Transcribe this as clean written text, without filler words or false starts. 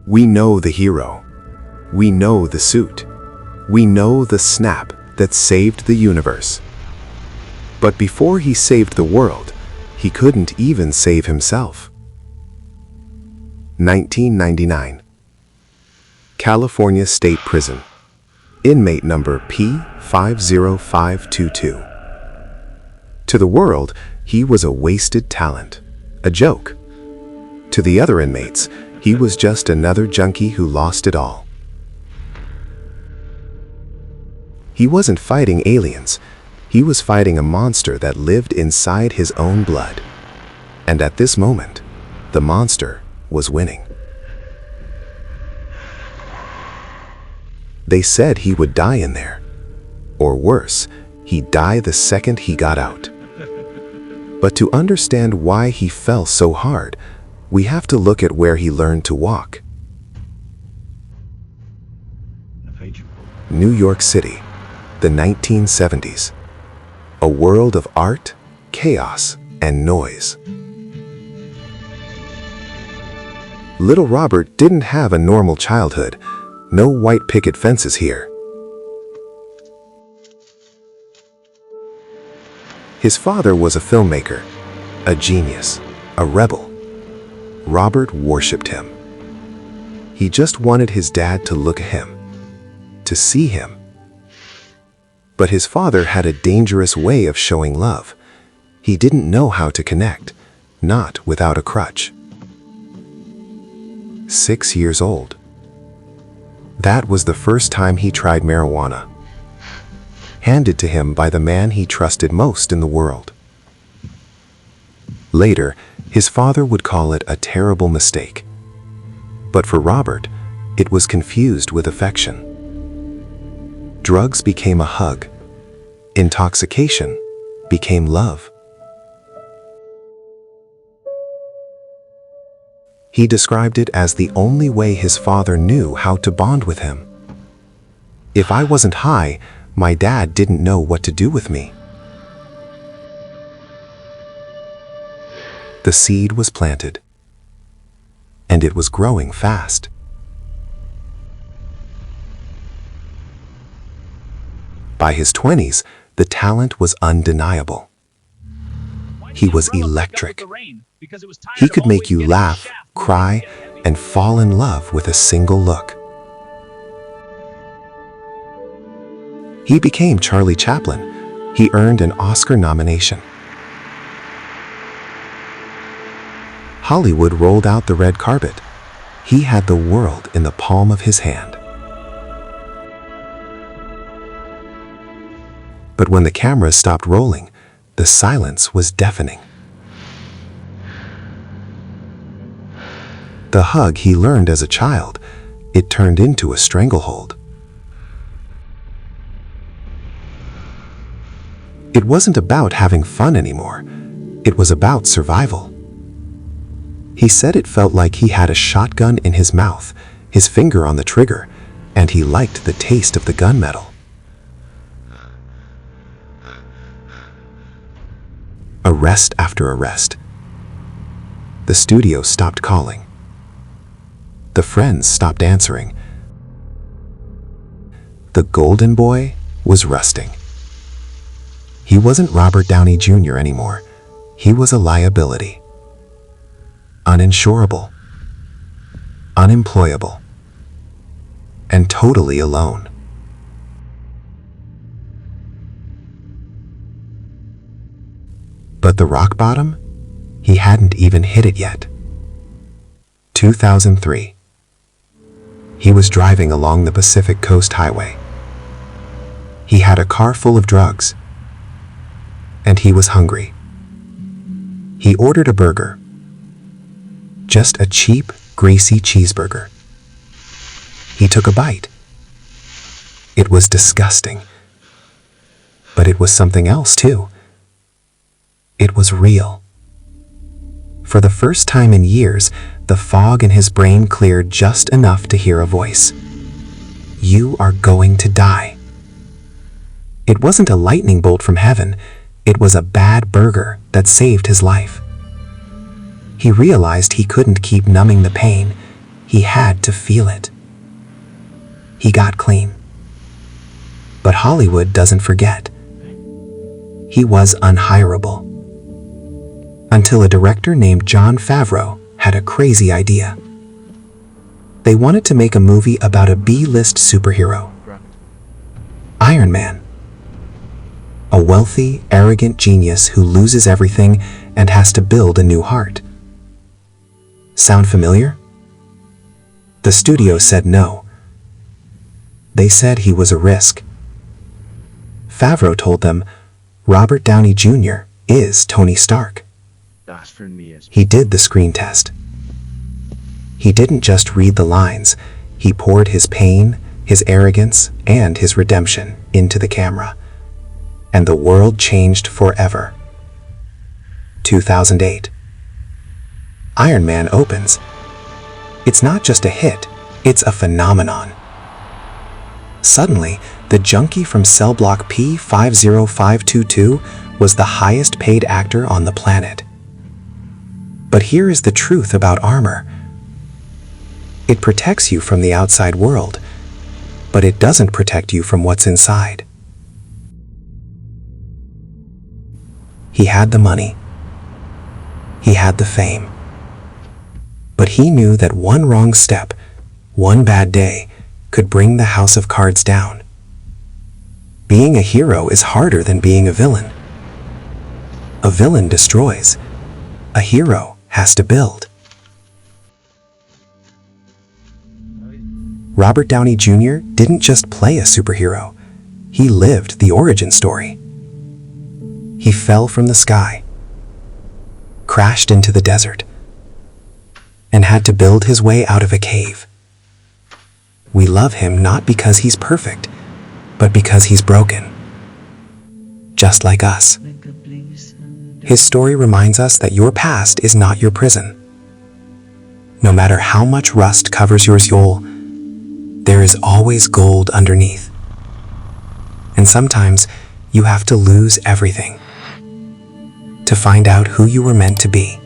We know the hero. We know the suit. We know the snap that saved the universe. But before he saved the world, he couldn't even save himself. 1999. California State Prison. Inmate number P50522. To the world, he was a wasted talent, a joke. To the other inmates, he was just another junkie who lost it all. He wasn't fighting aliens. He was fighting a monster that lived inside his own blood. And at this moment, the monster was winning. They said he would die in there. Or worse, he'd die the second he got out. But to understand why he fell so hard, we have to look at where he learned to walk. New York City, the 1970s. A world of art, chaos, and noise. Little Robert didn't have a normal childhood. No white picket fences here. His father was a filmmaker, a genius, a rebel. Robert worshipped him. He just wanted his dad to look at him, to see him. But his father had a dangerous way of showing love. He didn't know how to connect, not without a crutch. 6 years old. That was the first time he tried marijuana, handed to him by the man he trusted most in the world. Later, his father would call it a terrible mistake. But for Robert, it was confused with affection. Drugs became a hug. Intoxication became love. He described it as the only way his father knew how to bond with him. If I wasn't high, my dad didn't know what to do with me. The seed was planted, and it was growing fast. By his 20s, the talent was undeniable. He was electric. He could make you laugh, cry, and fall in love with a single look. He became Charlie Chaplin. He earned an Oscar nomination. Hollywood rolled out the red carpet. He had the world in the palm of his hand. But when the cameras stopped rolling, the silence was deafening. The hug he learned as a child, it turned into a stranglehold. It wasn't about having fun anymore. It was about survival. He said it felt like he had a shotgun in his mouth, his finger on the trigger, and he liked the taste of the gunmetal. Arrest after arrest. The studio stopped calling. The friends stopped answering. The golden boy was rusting. He wasn't Robert Downey Jr. anymore. He was a liability. Uninsurable. Unemployable. And totally alone. But the rock bottom? He hadn't even hit it yet. 2003. He was driving along the Pacific Coast Highway. He had a car full of drugs. And he was hungry. He ordered a burger. Just a cheap, greasy cheeseburger. He took a bite. It was disgusting. But it was something else too. It was real. For the first time in years, the fog in his brain cleared just enough to hear a voice. You are going to die. It wasn't a lightning bolt from heaven. It was a bad burger that saved his life. He realized he couldn't keep numbing the pain. He had to feel it. He got clean. But Hollywood doesn't forget. He was unhireable. Until a director named Jon Favreau had a crazy idea. They wanted to make a movie about a B-list superhero. Iron Man. A wealthy, arrogant genius who loses everything and has to build a new heart. Sound familiar? The studio said no. They said he was a risk. Favreau told them, Robert Downey Jr. is Tony Stark. He did the screen test. He didn't just read the lines, he poured his pain, his arrogance, and his redemption into the camera. And the world changed forever. 2008. Iron Man opens. It's not just a hit, it's a phenomenon. Suddenly, the junkie from cell block P50522 was the highest paid actor on the planet. But here is the truth about armor. It protects you from the outside world, but it doesn't protect you from what's inside. He had the money. He had the fame. But he knew that one wrong step, one bad day, could bring the house of cards down. Being a hero is harder than being a villain. A villain destroys. A hero has to build. Robert Downey Jr. didn't just play a superhero. He lived the origin story. He fell from the sky, crashed into the desert, and had to build his way out of a cave. We love him not because he's perfect, but because he's broken. Just like us. His story reminds us that your past is not your prison. No matter how much rust covers your soul, there is always gold underneath. And sometimes you have to lose everything to find out who you were meant to be.